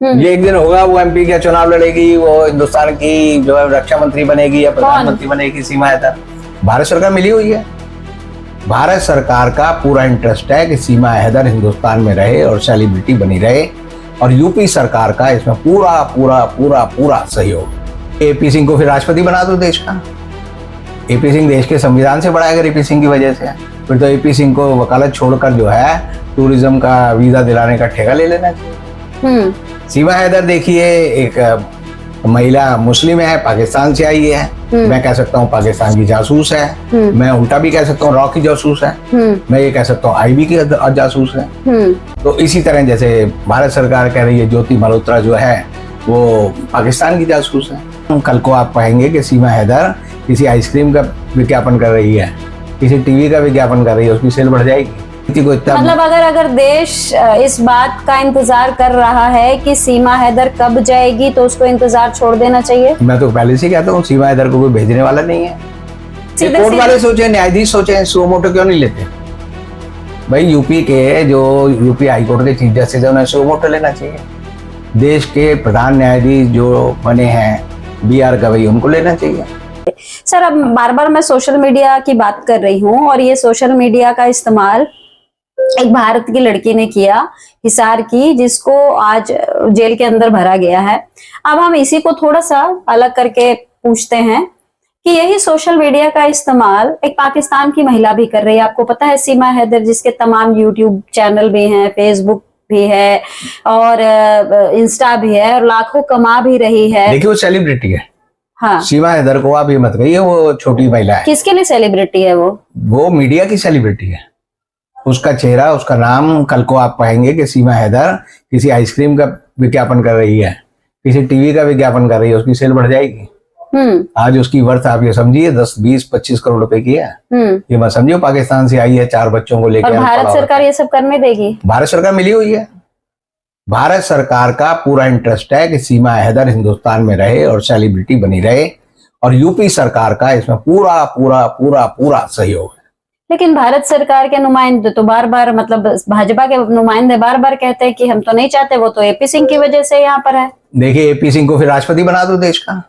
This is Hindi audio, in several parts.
ये एक दिन होगा वो एमपी का चुनाव लड़ेगी, वो हिंदुस्तान की जो है रक्षा मंत्री बनेगी या प्रधानमंत्री बनेगी, सीमा हैदर। भारत सरकार मिली हुई है। भारत सरकार का पूरा इंटरेस्ट है कि सीमा हैदर हिंदुस्तान में रहे और सेलिब्रिटी बनी रहे, और यूपी सरकार का इसमें पूरा पूरा पूरा पूरा सहयोग। एपी सिंह को फिर राष्ट्रपति बना दो देश का। एपी सिंह देश के संविधान से बड़ा है अगर एपी सिंह की वजह से, फिर तो एपी सिंह को वकालत छोड़कर जो है टूरिज्म का वीजा दिलाने का ठेका ले लेना चाहिए। सीमा हैदर देखिए एक महिला मुस्लिम है, पाकिस्तान से आई है। मैं कह सकता हूँ पाकिस्तान की जासूस है। मैं उल्टा भी कह सकता हूँ रॉ की जासूस है। मैं ये कह सकता हूँ आईबी की जासूस है। तो इसी तरह जैसे भारत सरकार कह रही है ज्योति मल्होत्रा जो है वो पाकिस्तान की जासूस है। कल को आप पाएंगे कि सीमा हैदर किसी आइसक्रीम का विज्ञापन कर रही है, किसी टीवी का विज्ञापन कर रही है, उसकी सेल बढ़ जाएगी। मतलब अगर देश इस बात का इंतजार कर रहा है कि सीमा हैदर कब जाएगी तो उसको इंतजार छोड़ देना चाहिए। मैं तो पहले से कहता हूँ सीमा हैदर को कोई भेजने वाला नहीं है। कोर्ट वाले सोचे, न्यायाधीश सोचे, सुओ मोटो क्यों नहीं लेते भाई? यूपी के जो यूपी हाईकोर्ट के चीफ जस्टिस है उन्हें सुओ मोटो लेना चाहिए। देश के प्रधान न्यायाधीश जो बने हैं BR गवई, उनको लेना चाहिए। सर अब बार बार मैं सोशल मीडिया की बात कर रही हूँ और ये सोशल मीडिया का इस्तेमाल एक भारत की लड़की ने किया, हिसार की, जिसको आज जेल के अंदर भरा गया है। अब हम इसी को थोड़ा सा अलग करके पूछते हैं कि यही सोशल मीडिया का इस्तेमाल एक पाकिस्तान की महिला भी कर रही है। आपको पता है सीमा हैदर, जिसके तमाम यूट्यूब चैनल भी हैं, फेसबुक भी है और इंस्टा भी है और लाखों कमा भी रही है। देखिए वो सेलिब्रिटी है। हाँ, सीमा हैदर को आप ये मत कहिए वो छोटी महिला है। किसके लिए सेलिब्रिटी है वो मीडिया की सेलिब्रिटी है। उसका चेहरा, उसका नाम कल को आप पाएंगे कि सीमा हैदर किसी आइसक्रीम का विज्ञापन कर रही है, किसी टीवी का विज्ञापन कर रही है, उसकी सेल बढ़ जाएगी। आज उसकी वर्थ आप ये समझिए 10, 20, 25 करोड़ रुपए की है। ये मत समझिए पाकिस्तान से आई है 4 बच्चों को लेकर। भारत सरकार ये सब करने देगी? भारत सरकार मिली हुई है। भारत सरकार का पूरा इंटरेस्ट है कि सीमा हैदर हिंदुस्तान में रहे और सेलिब्रिटी बनी रहे, और यूपी सरकार का इसमें पूरा पूरा पूरा पूरा सहयोग है। लेकिन भारत सरकार के नुमाइंदे तो बार बार, मतलब भाजपा के नुमाइंदे बार बार कहते हैं कि हम तो नहीं चाहते, वो तो एपी सिंह की वजह से यहाँ पर है। देखिए एपी सिंह को फिर राष्ट्रपति बना दो देश का।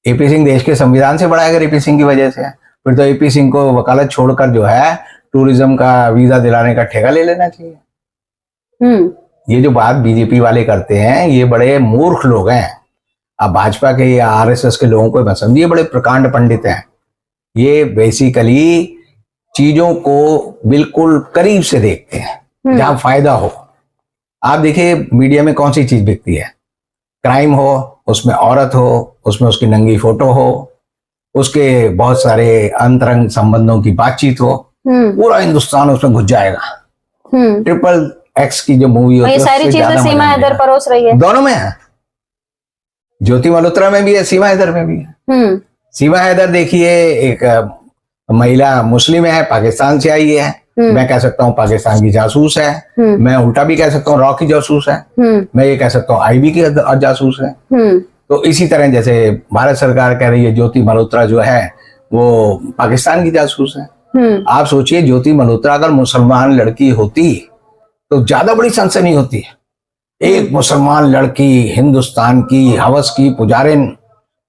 एपी सिंह देश के संविधान से बड़ा है अगर एपी सिंह की वजह से, फिर तो एपी सिंह को वकालत छोड़कर जो है टूरिज्म का वीजा दिलाने का ठेका ले लेना चाहिए। ये जो बात बीजेपी वाले करते हैं ये बड़े मूर्ख लोग हैं। अब भाजपा के या आरएसएस के लोगों को मत समझिए बड़े प्रकांड पंडित हैं। ये बेसिकली चीजों को बिल्कुल करीब से देखते हैं जहां फायदा हो। आप देखिए मीडिया में कौन सी चीज बिकती है? क्राइम हो, उसमें औरत हो, उसमें उसकी नंगी फोटो हो, उसके बहुत सारे अंतरंग संबंधों की बातचीत हो, पूरा हिंदुस्तान उसमें घुस जाएगा। XXX की जो मूवी होती है, सारी चीजें सीमा हैदर परोस रही है। दोनों में है, ज्योति मल्होत्रा में भी है, सीमा हैदर में भी है। सीमा हैदर देखिए एक महिला मुस्लिम है, पाकिस्तान से आई है। मैं कह सकता हूँ पाकिस्तान की जासूस है। मैं उल्टा भी कह सकता हूँ रॉ की जासूस है। मैं ये कह सकता हूँ आईबी की जासूस है। तो इसी तरह जैसे भारत सरकार कह रही है ज्योति मल्होत्रा जो है वो पाकिस्तान की जासूस है। आप सोचिए ज्योति मल्होत्रा अगर मुसलमान लड़की होती तो ज्यादा बड़ी सनसनी होती है। एक मुसलमान लड़की हिंदुस्तान की हवस की पुजारिन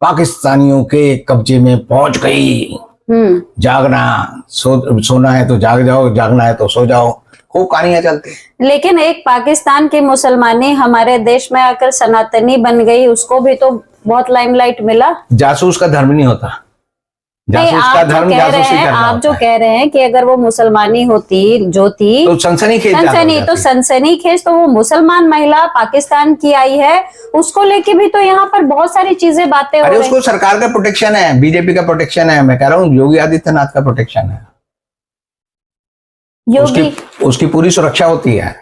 पाकिस्तानियों के कब्जे में पहुंच गई। जागना सोना है तो जाग जाओ, जागना है तो सो जाओ, खूब कहानियां चलती। लेकिन एक पाकिस्तान की मुसलमानी हमारे देश में आकर सनातनी बन गई, उसको भी तो बहुत लाइमलाइट मिला। जासूस का धर्म नहीं होता। जासूस का धर्म जासूसी करना। आप जो कह रहे हैं कि अगर वो मुसलमानी होती ज्योति तो सनसनीखेज तो वो मुसलमान महिला पाकिस्तान की आई है, उसको लेके भी तो यहाँ पर बहुत सारी चीजें बातें हो रही हैं। उसको सरकार का प्रोटेक्शन है, बीजेपी का प्रोटेक्शन है। मैं कह रहा हूँ योगी आदित्यनाथ का प्रोटेक्शन है। उसकी पूरी सुरक्षा होती है।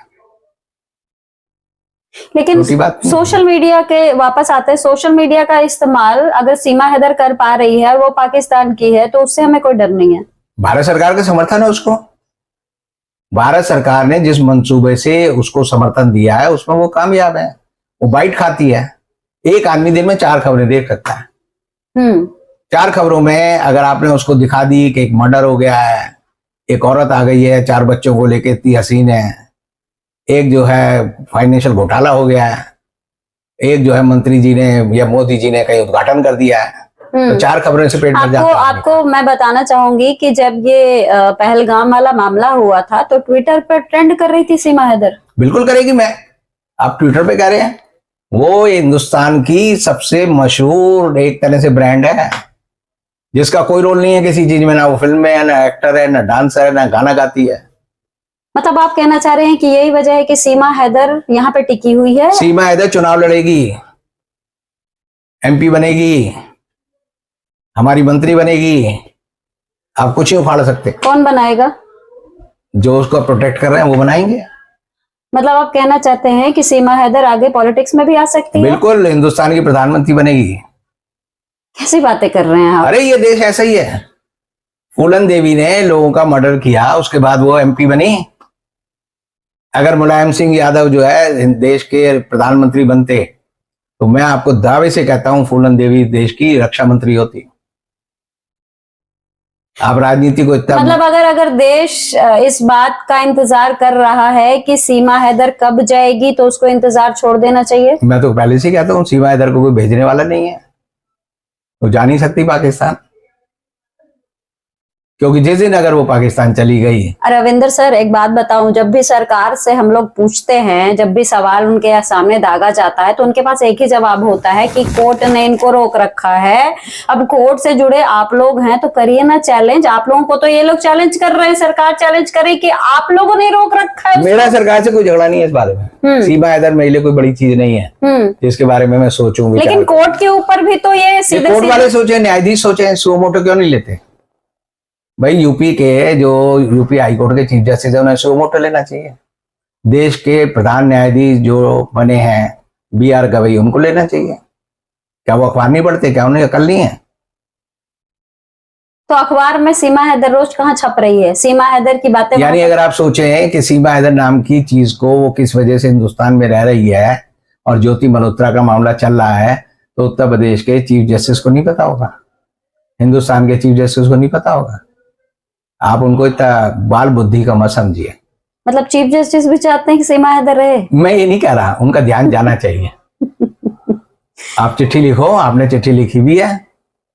लेकिन सोशल मीडिया के वापस आते हैं, सोशल मीडिया का इस्तेमाल अगर सीमा हैदर कर पा रही है और वो पाकिस्तान की है तो उससे हमें कोई डर नहीं है। भारत सरकार का समर्थन है उसको। भारत सरकार ने जिस मंसूबे से उसको समर्थन दिया है उसमें वो कामयाब है। वो बाइट खाती है। एक आदमी दिन में 4 खबरें देख सकता है। 4 खबरों में अगर आपने उसको दिखा दी कि एक मर्डर हो गया है, एक औरत आ गई है 4 बच्चों को लेके इतनी हसीन है, एक जो है फाइनेंशियल घोटाला हो गया है, एक जो है मंत्री जी ने या मोदी जी ने कहीं उद्घाटन कर दिया है, तो 4 खबरों से पेट भर जाता है। आपको मैं बताना चाहूंगी कि जब ये पहलगाम वाला मामला हुआ था तो ट्विटर पर ट्रेंड कर रही थी सीमा हैदर। बिल्कुल करेगी। मैं आप ट्विटर पे कह रहे हैं, वो हिंदुस्तान की सबसे मशहूर एक तरह से ब्रांड है, जिसका कोई रोल नहीं है किसी चीज में, ना वो फिल्म में है, ना एक्टर है, ना डांसर है, ना गाना गाती है। मतलब आप कहना चाह रहे हैं कि यही वजह है कि सीमा हैदर यहाँ पे टिकी हुई है? सीमा हैदर चुनाव लड़ेगी, MP बनेगी, हमारी मंत्री बनेगी, आप कुछ नहीं उखाड़ सकते। कौन बनाएगा? जो उसको प्रोटेक्ट कर रहे हैं वो बनाएंगे। मतलब आप कहना चाहते हैं कि सीमा हैदर आगे पॉलिटिक्स में भी आ सकती है? बिल्कुल, हिंदुस्तान की प्रधानमंत्री बनेगी। कैसी बातें कर रहे हैं आप? अरे ये देश ऐसा ही है। फूलन देवी ने लोगों का मर्डर किया, उसके बाद वो MP बनी। अगर मुलायम सिंह यादव जो है देश के प्रधानमंत्री बनते तो मैं आपको दावे से कहता हूं फूलन देवी देश की रक्षा मंत्री होती। आप राजनीति को इतना मतलब अगर देश इस बात का इंतजार कर रहा है कि सीमा हैदर कब जाएगी तो उसको इंतजार छोड़ देना चाहिए। मैं तो पहले से कहता हूं सीमा हैदर को कोई भेजने वाला नहीं है, वो जा नहीं सकती पाकिस्तान, क्योंकि जिस दिन अगर वो पाकिस्तान चली गई। रविंदर सर एक बात बताऊं, जब भी सरकार से हम लोग पूछते हैं, जब भी सवाल उनके सामने दागा जाता है तो उनके पास एक ही जवाब होता है कि कोर्ट ने इनको रोक रखा है। अब कोर्ट से जुड़े आप लोग हैं तो करिए ना चैलेंज। आप लोगों को तो ये लोग चैलेंज कर रहे हैं, सरकार चैलेंज करे कि आप लोगों ने रोक रखा है। मेरा सरकार से कोई झगड़ा नहीं है इस बारे में। सीमा हैदर मेरे लिए कोई बड़ी चीज नहीं है जिसके बारे में मैं सोचूं। लेकिन कोर्ट के ऊपर भी तो ये सीधे कोर्ट वाले सोचे, न्यायाधीश सोचे, सुओ मोटो क्यों नहीं लेते भाई? यूपी के जो यूपी हाईकोर्ट के चीफ जस्टिस है उन्हें सुओ मोटो लेना चाहिए। देश के प्रधान न्यायाधीश जो बने हैं BR गवई, उनको लेना चाहिए। क्या वो अखबार नहीं पढ़ते? क्या उन्हें अकल नहीं है? तो अखबार में सीमा हैदर रोज कहाँ छप रही है? सीमा हैदर की बातें, यानी अगर आप सोचे कि सीमा हैदर नाम की चीज को वो किस वजह से हिंदुस्तान में रह रही है और ज्योति मल्होत्रा का मामला चल रहा है, तो उत्तर प्रदेश के चीफ जस्टिस को नहीं पता होगा, हिंदुस्तान के चीफ जस्टिस को नहीं पता होगा। आप उनको इतना बाल बुद्धि का मत समझिए। मतलब चीफ जस्टिस भी चाहते हैं कि सीमा हैदर रहे? मैं ये नहीं कह रहा, उनका ध्यान जाना चाहिए। आप चिट्ठी लिखो, आपने चिट्ठी लिखी भी है,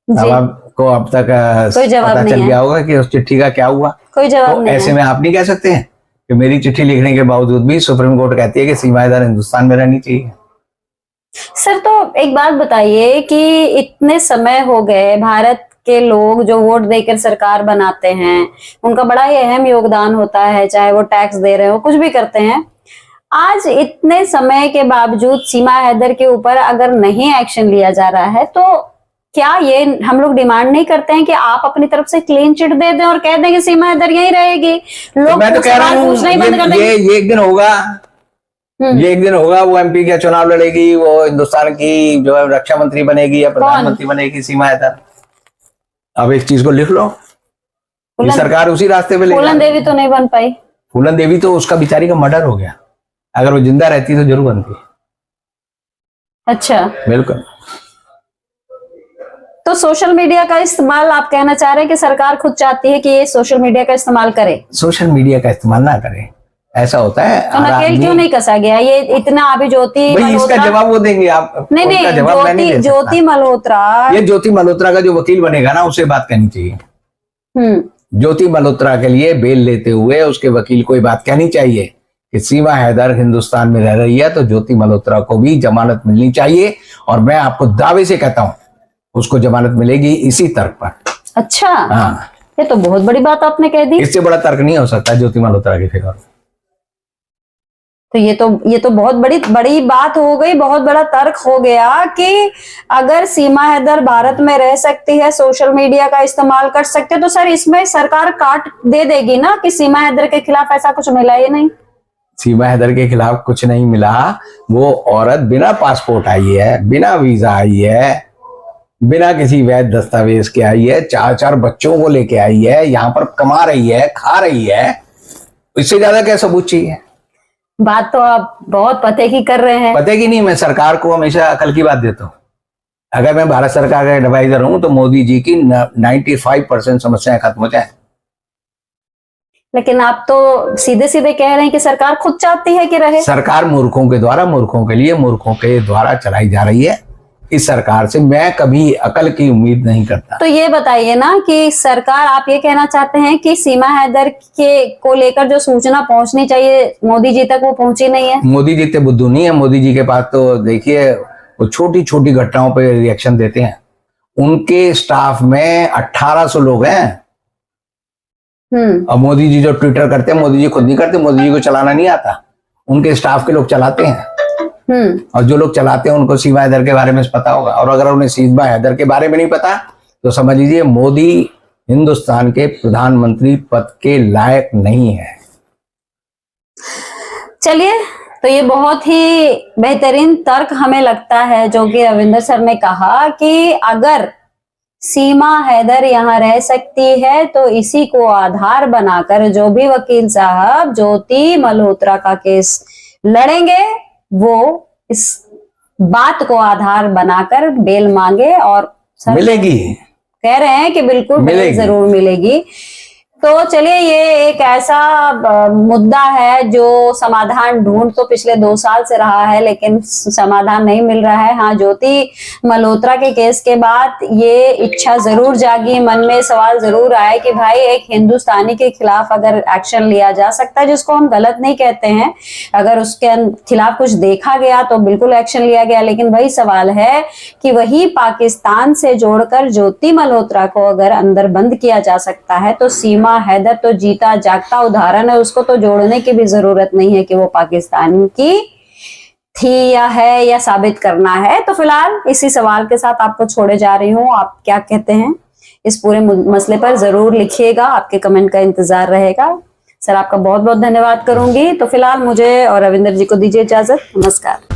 अब आपको अब तक पता चल गया होगा कि उस चिट्ठी का क्या हुआ। कोई जवाब तो नहीं ऐसे है। में आप नहीं कह सकते हैं कि मेरी चिट्ठी लिखने के बावजूद भी सुप्रीम कोर्ट कहती है कि सीमा हैदर हिंदुस्तान में रहनी चाहिए। सर तो एक बात बताइए कि इतने समय हो गए, भारत के लोग जो वोट देकर सरकार बनाते हैं उनका बड़ा ही अहम योगदान होता है, चाहे वो टैक्स दे रहे हो, कुछ भी करते हैं। आज इतने समय के बावजूद सीमा हैदर के ऊपर अगर नहीं एक्शन लिया जा रहा है तो क्या ये हम लोग डिमांड नहीं करते हैं कि आप अपनी तरफ से क्लीन चिट दे दें और कह दें कि सीमा हैदर यहीं रहेगी? लोग मैं तो कह रहा हूँ ये एक दिन होगा, ये एक दिन होगा, वो MP का चुनाव लड़ेगी, वो हिंदुस्तान की जो है रक्षा मंत्री बनेगी या प्रधानमंत्री बनेगी सीमा हैदर। अब एक चीज को लिख लो, ये सरकार उसी रास्ते पे ले। फूलन देवी तो नहीं बन पाई। फूलन देवी तो उसका बेचारी का मर्डर हो गया, अगर वो जिंदा रहती तो जरूर बनती। अच्छा, बिल्कुल। तो सोशल मीडिया का इस्तेमाल आप कहना चाह रहे हैं कि सरकार खुद चाहती है कि ये सोशल मीडिया का इस्तेमाल करे? सोशल मीडिया का इस्तेमाल ना करे, ऐसा होता है। तो नकेल क्यों नहीं कसा गया? ये इतना अभी ज्योति इसका जवाब वो देंगे आप? नहीं, ज्योति मल्होत्रा, ये ज्योति मल्होत्रा का जो वकील बनेगा ना उसे बात कहनी चाहिए। ज्योति मल्होत्रा के लिए बेल लेते हुए उसके वकील को ये बात कहनी चाहिए कि सीमा हैदर हिंदुस्तान में रह रही है तो ज्योति मल्होत्रा को भी जमानत मिलनी चाहिए, और मैं आपको दावे से कहता हूं उसको जमानत मिलेगी इसी तर्क पर। अच्छा, हाँ, ये तो बहुत बड़ी बात आपने कह दी। इससे बड़ा तर्क नहीं हो सकता ज्योति मल्होत्रा के फेवर। तो ये तो बहुत बड़ी बात हो गई, बहुत बड़ा तर्क हो गया कि अगर सीमा हैदर भारत में रह सकती है, सोशल मीडिया का इस्तेमाल कर सकते, तो सर इसमें सरकार काट दे देगी ना कि सीमा हैदर के खिलाफ ऐसा कुछ मिला ही नहीं। सीमा हैदर के खिलाफ कुछ नहीं मिला। वो औरत बिना पासपोर्ट आई है, बिना वीजा आई है, बिना किसी वैध दस्तावेज के आई है, 4 बच्चों को लेके आई है, यहाँ पर कमा रही है, खा रही है, इससे ज्यादा क्या सबूत चाहिए? बात तो आप बहुत पते की कर रहे हैं। पते की नहीं, मैं सरकार को हमेशा अकल की बात देता हूँ। अगर मैं भारत सरकार का एडवाइजर हूं तो मोदी जी की 95% समस्याएं खत्म हो जाए। लेकिन आप तो सीधे सीधे कह रहे हैं कि सरकार खुद चाहती है कि रहे। सरकार मूर्खों के द्वारा, मूर्खों के लिए, मूर्खों के द्वारा चलाई जा रही है। इस सरकार से मैं कभी अकल की उम्मीद नहीं करता। तो ये बताइए ना कि सरकार, आप ये कहना चाहते हैं कि सीमा हैदर के को लेकर जो सूचना पहुंचनी चाहिए मोदी जी तक, वो पहुंची नहीं है? मोदी जी इतने बुद्धू नहीं है। मोदी जी के पास तो देखिए वो छोटी छोटी घटनाओं पे रिएक्शन देते हैं। उनके स्टाफ में 1800 लोग हैं। अब मोदी जी जो ट्विटर करते हैं, मोदी जी खुद नहीं करते, मोदी जी को चलाना नहीं आता, उनके स्टाफ के लोग चलाते हैं। और जो लोग चलाते हैं उनको सीमा हैदर के बारे में पता होगा। और अगर उन्हें सीमा हैदर के बारे में नहीं पता तो समझ लीजिए मोदी हिंदुस्तान के प्रधानमंत्री पद के लायक नहीं है। चलिए, तो ये बहुत ही बेहतरीन तर्क हमें लगता है जो कि रविंदर सर ने कहा कि अगर सीमा हैदर यहाँ रह सकती है तो इसी को आधार बनाकर जो भी वकील साहब ज्योति मल्होत्रा का केस लड़ेंगे वो इस बात को आधार बनाकर बेल मांगे। और मिलेगी, कह रहे हैं कि बिल्कुल बेल जरूर मिलेगी। तो चलिए, ये एक ऐसा मुद्दा है जो समाधान ढूंढ तो पिछले 2 साल से रहा है, लेकिन समाधान नहीं मिल रहा है। हाँ, ज्योति मल्होत्रा के केस के बाद ये इच्छा जरूर जागी, मन में सवाल जरूर आए कि भाई एक हिंदुस्तानी के खिलाफ अगर एक्शन लिया जा सकता है, जिसको हम गलत नहीं कहते हैं, अगर उसके खिलाफ कुछ देखा गया तो बिल्कुल एक्शन लिया गया। लेकिन वही सवाल है कि वही पाकिस्तान से जोड़कर ज्योति मल्होत्रा को अगर अंदर बंद किया जा सकता है तो सीमा हैदर तो जीता जागता उदाहरण है, उसको तो जोड़ने की भी जरूरत नहीं है कि वो पाकिस्तान की थी या है या साबित करना है। तो फिलहाल इसी सवाल के साथ आपको छोड़े जा रही हूँ। आप क्या कहते हैं इस पूरे मसले पर जरूर लिखिएगा, आपके कमेंट का इंतजार रहेगा। सर, आपका बहुत बहुत धन्यवाद करूंगी। तो फिलहाल मुझे और रविंदर जी को दीजिए इजाजत। नमस्कार।